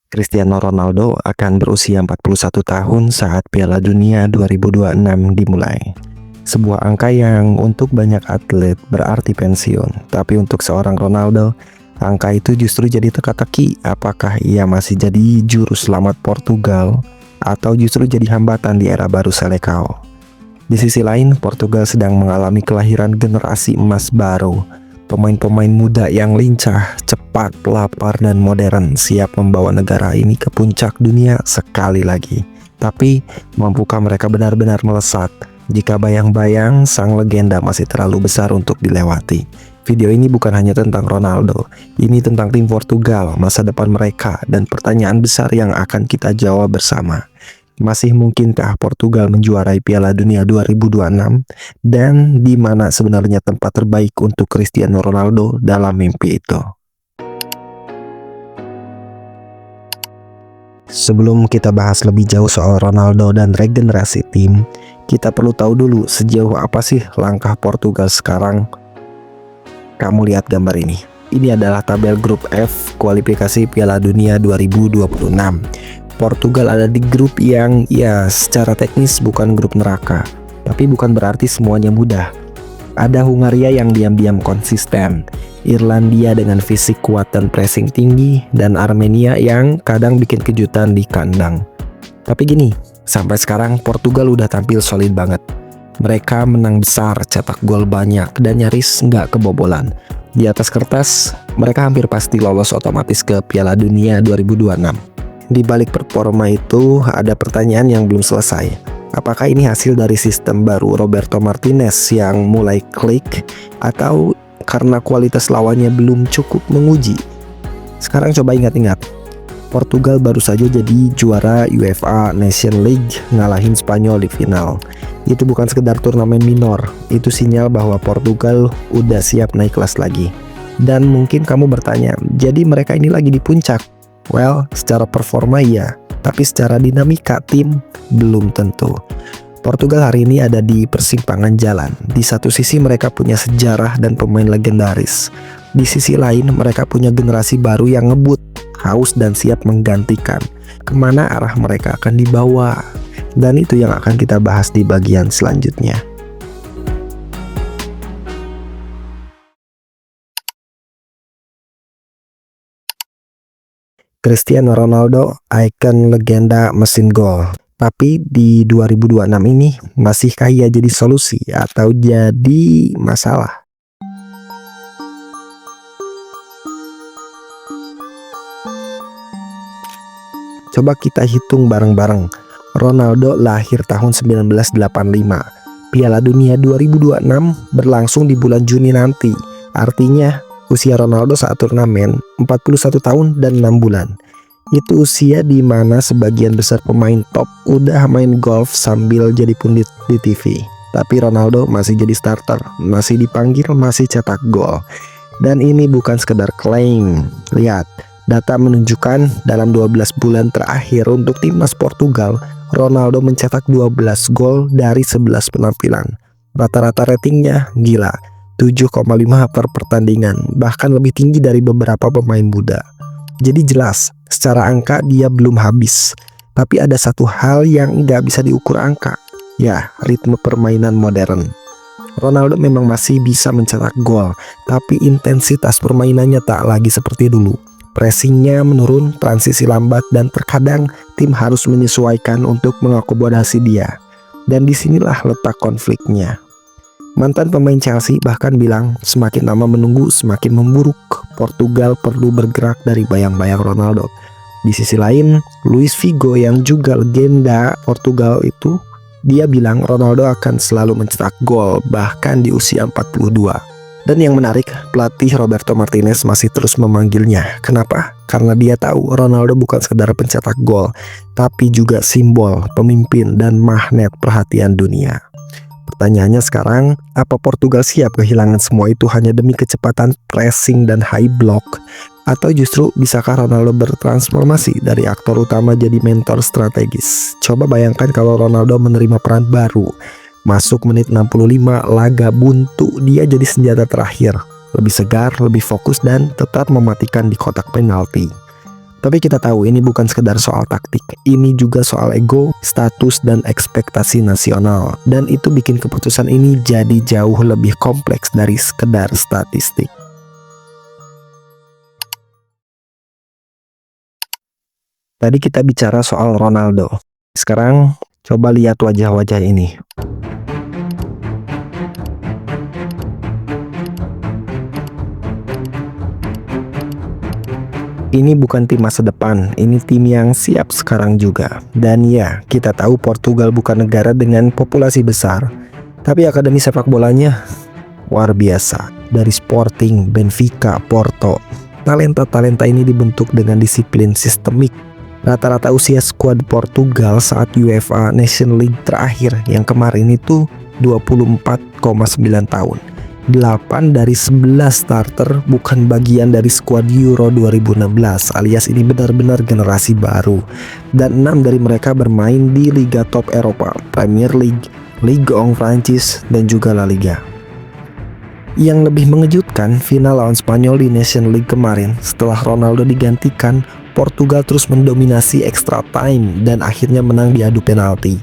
Cristiano Ronaldo akan berusia 41 tahun saat Piala Dunia 2026 dimulai. Sebuah angka yang untuk banyak atlet berarti pensiun, tapi untuk seorang Ronaldo, angka itu justru jadi teka-teki. Apakah ia masih jadi juru selamat Portugal atau justru jadi hambatan di era baru Selecao? Di sisi lain, Portugal sedang mengalami kelahiran generasi emas baru. Pemain-pemain muda yang lincah, cepat, lapar, dan modern siap membawa negara ini ke puncak dunia sekali lagi. Tapi, mampukah mereka benar-benar melesat? Jika bayang-bayang sang legenda masih terlalu besar untuk dilewati. Video ini bukan hanya tentang Ronaldo, ini tentang tim Portugal, masa depan mereka, dan pertanyaan besar yang akan kita jawab bersama. Masih mungkinkah Portugal menjuarai Piala Dunia 2026? Dan di mana sebenarnya tempat terbaik untuk Cristiano Ronaldo dalam mimpi itu? Sebelum kita bahas lebih jauh soal Ronaldo dan regenerasi tim, kita perlu tahu dulu sejauh apa sih langkah Portugal sekarang. Kamu lihat gambar ini. Ini adalah tabel grup F kualifikasi Piala Dunia 2026. Portugal ada di grup yang secara teknis bukan grup neraka, tapi bukan berarti semuanya mudah. Ada Hungaria yang diam-diam konsisten, Irlandia dengan fisik kuat dan pressing tinggi, dan Armenia yang kadang bikin kejutan di kandang. Tapi gini, sampai sekarang Portugal udah tampil solid banget. Mereka menang besar, cetak gol banyak, dan nyaris nggak kebobolan. Di atas kertas, mereka hampir pasti lolos otomatis ke Piala Dunia 2026. Di balik performa itu ada pertanyaan yang belum selesai. Apakah ini hasil dari sistem baru Roberto Martinez yang mulai klik, atau karena kualitas lawannya belum cukup menguji? Sekarang coba ingat-ingat. Portugal baru saja jadi juara UEFA Nation League, ngalahin Spanyol di final. Itu bukan sekedar turnamen minor, itu sinyal bahwa Portugal udah siap naik kelas lagi. Dan mungkin kamu bertanya, jadi mereka ini lagi di puncak? Well, secara performa iya, tapi secara dinamika tim belum tentu. Portugal hari ini ada di persimpangan jalan. Di satu sisi mereka punya sejarah dan pemain legendaris. Di sisi lain mereka punya generasi baru yang ngebut, haus dan siap menggantikan. Kemana arah mereka akan dibawa? Dan itu yang akan kita bahas di bagian selanjutnya. Cristiano Ronaldo, ikon legenda mesin gol. Tapi di 2026 ini, masihkah ia jadi solusi atau jadi masalah? Coba kita hitung bareng-bareng. Ronaldo lahir tahun 1985. Piala Dunia 2026 berlangsung di bulan Juni nanti. Artinya, usia Ronaldo saat turnamen 41 tahun dan 6 bulan. Itu usia di mana sebagian besar pemain top udah main golf sambil jadi pundit di TV. Tapi Ronaldo masih jadi starter, masih dipanggil, masih cetak gol. Dan ini bukan sekedar klaim. Lihat, data menunjukkan dalam 12 bulan terakhir untuk timnas Portugal, Ronaldo mencetak 12 gol dari 11 penampilan. Rata-rata ratingnya gila, 7,5 per pertandingan, bahkan lebih tinggi dari beberapa pemain muda. Jadi jelas, secara angka dia belum habis. Tapi ada satu hal yang nggak bisa diukur angka, ya ritme permainan modern. Ronaldo memang masih bisa mencetak gol, tapi intensitas permainannya tak lagi seperti dulu. Pressingnya menurun, transisi lambat, dan terkadang tim harus menyesuaikan untuk mengakomodasi dia. Dan disinilah letak konfliknya. Mantan pemain Chelsea bahkan bilang semakin lama menunggu semakin memburuk. Portugal perlu bergerak dari bayang-bayang Ronaldo. Di sisi lain, Luis Figo yang juga legenda Portugal itu, dia bilang Ronaldo akan selalu mencetak gol bahkan di usia 42. Dan yang menarik, pelatih Roberto Martinez masih terus memanggilnya. Kenapa? Karena dia tahu Ronaldo bukan sekedar pencetak gol, tapi juga simbol, pemimpin, dan magnet perhatian dunia. Pertanyaannya sekarang, apa Portugal siap kehilangan semua itu hanya demi kecepatan pressing dan high block? Atau justru bisakah Ronaldo bertransformasi dari aktor utama jadi mentor strategis? Coba bayangkan kalau Ronaldo menerima peran baru. Masuk menit 65, laga buntu, dia jadi senjata terakhir. Lebih segar, lebih fokus, dan tetap mematikan di kotak penalti. Tapi kita tahu ini bukan sekedar soal taktik, ini juga soal ego, status, dan ekspektasi nasional. Dan itu bikin keputusan ini jadi jauh lebih kompleks dari sekedar statistik. Tadi kita bicara soal Ronaldo. Sekarang coba lihat wajah-wajah ini. Ini bukan tim masa depan, ini tim yang siap sekarang juga. Dan ya, kita tahu Portugal bukan negara dengan populasi besar, tapi akademi sepak bolanya luar biasa. Dari Sporting, Benfica, Porto, talenta-talenta ini dibentuk dengan disiplin sistemik. Rata-rata usia skuad Portugal saat UEFA Nation League terakhir yang kemarin itu 24,9 tahun. 8 dari 11 starter bukan bagian dari skuad Euro 2016, alias ini benar-benar generasi baru. Dan 6 dari mereka bermain di liga top Eropa, Premier League, Ligue 1 Prancis, dan juga La Liga. Yang lebih mengejutkan, final lawan Spanyol di Nation League kemarin, setelah Ronaldo digantikan, Portugal terus mendominasi extra time dan akhirnya menang di adu penalti.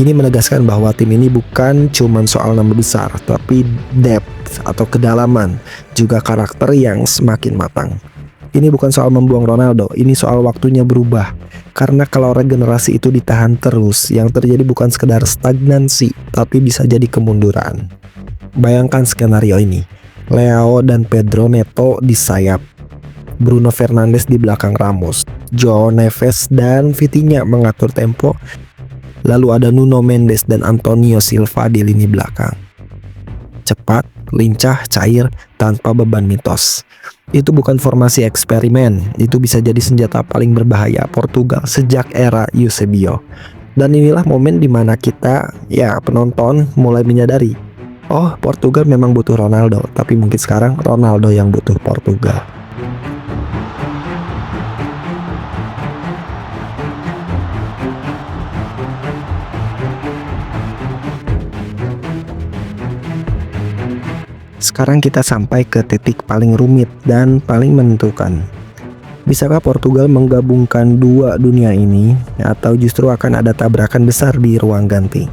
Ini menegaskan bahwa tim ini bukan cuma soal nama besar, tapi depth atau kedalaman, juga karakter yang semakin matang. Ini bukan soal membuang Ronaldo, ini soal waktunya berubah. Karena kalau regenerasi itu ditahan terus, yang terjadi bukan sekedar stagnansi, tapi bisa jadi kemunduran. Bayangkan skenario ini, Leo dan Pedro Neto di sayap, Bruno Fernandes di belakang Ramos, Joao Neves dan Vitinha mengatur tempo, lalu ada Nuno Mendes dan Antonio Silva di lini belakang. Cepat, lincah, cair, tanpa beban mitos. Itu bukan formasi eksperimen, itu bisa jadi senjata paling berbahaya Portugal sejak era Eusebio. Dan inilah momen dimana kita, penonton mulai menyadari, oh Portugal memang butuh Ronaldo, tapi mungkin sekarang Ronaldo yang butuh Portugal. Sekarang kita sampai ke titik paling rumit dan paling menentukan. Bisakah Portugal menggabungkan dua dunia ini, atau justru akan ada tabrakan besar di ruang ganti?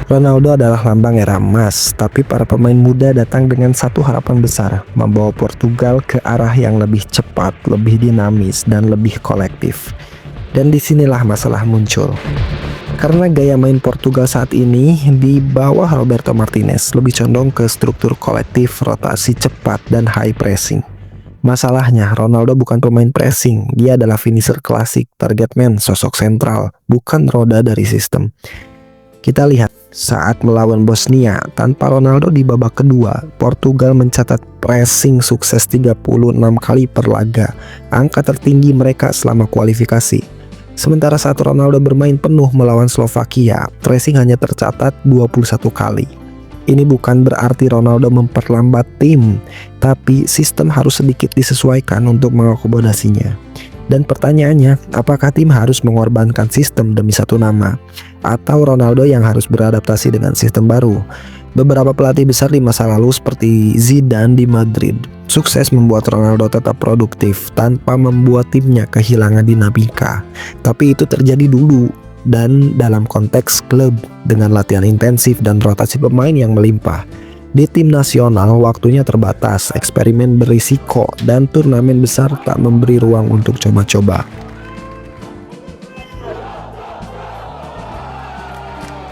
Ronaldo adalah lambang era emas, tapi para pemain muda datang dengan satu harapan besar, membawa Portugal ke arah yang lebih cepat, lebih dinamis, dan lebih kolektif. Dan disinilah masalah muncul. Karena gaya main Portugal saat ini di bawah Roberto Martinez lebih condong ke struktur kolektif, rotasi cepat, dan high pressing. Masalahnya, Ronaldo bukan pemain pressing, dia adalah finisher klasik, target man, sosok sentral, bukan roda dari sistem. Kita lihat, saat melawan Bosnia, tanpa Ronaldo di babak kedua, Portugal mencatat pressing sukses 36 kali per laga, angka tertinggi mereka selama kualifikasi. Sementara saat Ronaldo bermain penuh melawan Slovakia, pressing hanya tercatat 21 kali. Ini bukan berarti Ronaldo memperlambat tim, tapi sistem harus sedikit disesuaikan untuk mengakomodasinya. Dan pertanyaannya, apakah tim harus mengorbankan sistem demi satu nama? Atau Ronaldo yang harus beradaptasi dengan sistem baru? Beberapa pelatih besar di masa lalu seperti Zidane di Madrid sukses membuat Ronaldo tetap produktif tanpa membuat timnya kehilangan dinamika. Tapi itu terjadi dulu dan dalam konteks klub dengan latihan intensif dan rotasi pemain yang melimpah. Di tim nasional waktunya terbatas, eksperimen berisiko, dan turnamen besar tak memberi ruang untuk coba-coba.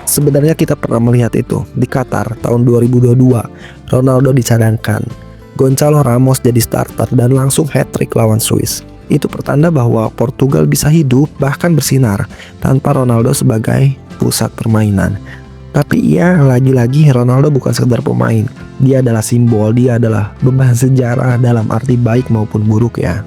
Sebenarnya kita pernah melihat itu di Qatar tahun 2022. Ronaldo dicadangkan, Gonçalo Ramos jadi starter dan langsung hat-trick lawan Swiss. Itu pertanda bahwa Portugal bisa hidup bahkan bersinar tanpa Ronaldo sebagai pusat permainan. Tapi lagi-lagi Ronaldo bukan sekedar pemain. Dia adalah simbol, dia adalah beban sejarah dalam arti baik maupun buruk ya.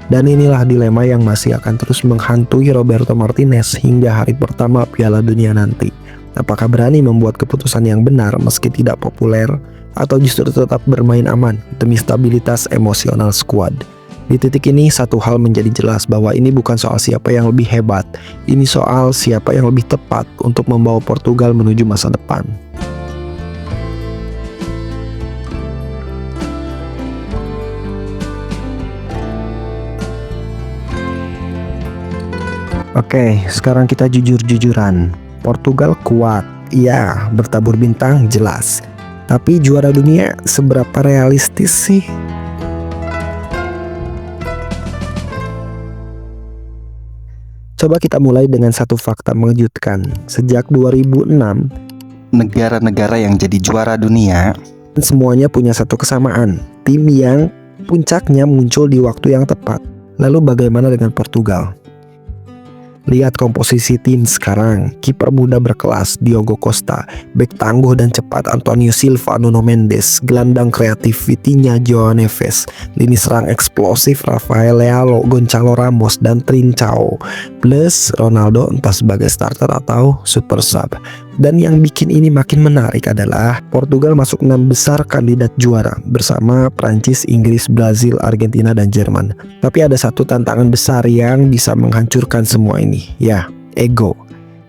Dan inilah dilema yang masih akan terus menghantui Roberto Martinez hingga hari pertama Piala Dunia nanti. Apakah berani membuat keputusan yang benar meski tidak populer, atau justru tetap bermain aman demi stabilitas emosional skuad? Di titik ini satu hal menjadi jelas bahwa ini bukan soal siapa yang lebih hebat, ini soal siapa yang lebih tepat untuk membawa Portugal menuju masa depan. Oke, sekarang kita jujur-jujuran. Portugal kuat, ya, bertabur bintang jelas. Tapi juara dunia seberapa realistis sih? Coba kita mulai dengan satu fakta mengejutkan. Sejak 2006, Negara-negara yang jadi juara dunia semuanya punya satu kesamaan. Tim yang puncaknya muncul di waktu yang tepat. Lalu bagaimana dengan Portugal? Lihat komposisi tim sekarang. Kiper muda berkelas Diogo Costa, bek tangguh dan cepat Antonio Silva, Nuno Mendes, gelandang kreatif Vitinha, Joao Neves, lini serang eksplosif Rafael Leao, Gonçalo Ramos dan Trincao, plus Ronaldo entah sebagai starter atau super sub. Dan yang bikin ini makin menarik adalah Portugal masuk 6 besar kandidat juara bersama Prancis, Inggris, Brazil, Argentina, dan Jerman. Tapi ada satu tantangan besar yang bisa menghancurkan semua ini, ya, ego.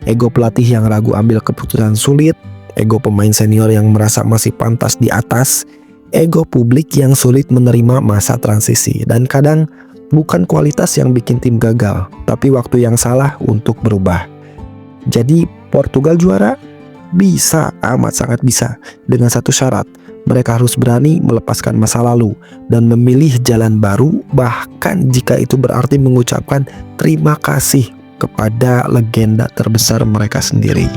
Ego pelatih yang ragu ambil keputusan sulit, ego pemain senior yang merasa masih pantas di atas, ego publik yang sulit menerima masa transisi, dan kadang bukan kualitas yang bikin tim gagal, tapi waktu yang salah untuk berubah. Jadi Portugal juara? Bisa, amat sangat bisa. Dengan satu syarat, mereka harus berani melepaskan masa lalu dan memilih jalan baru, bahkan jika itu berarti mengucapkan terima kasih kepada legenda terbesar mereka sendiri.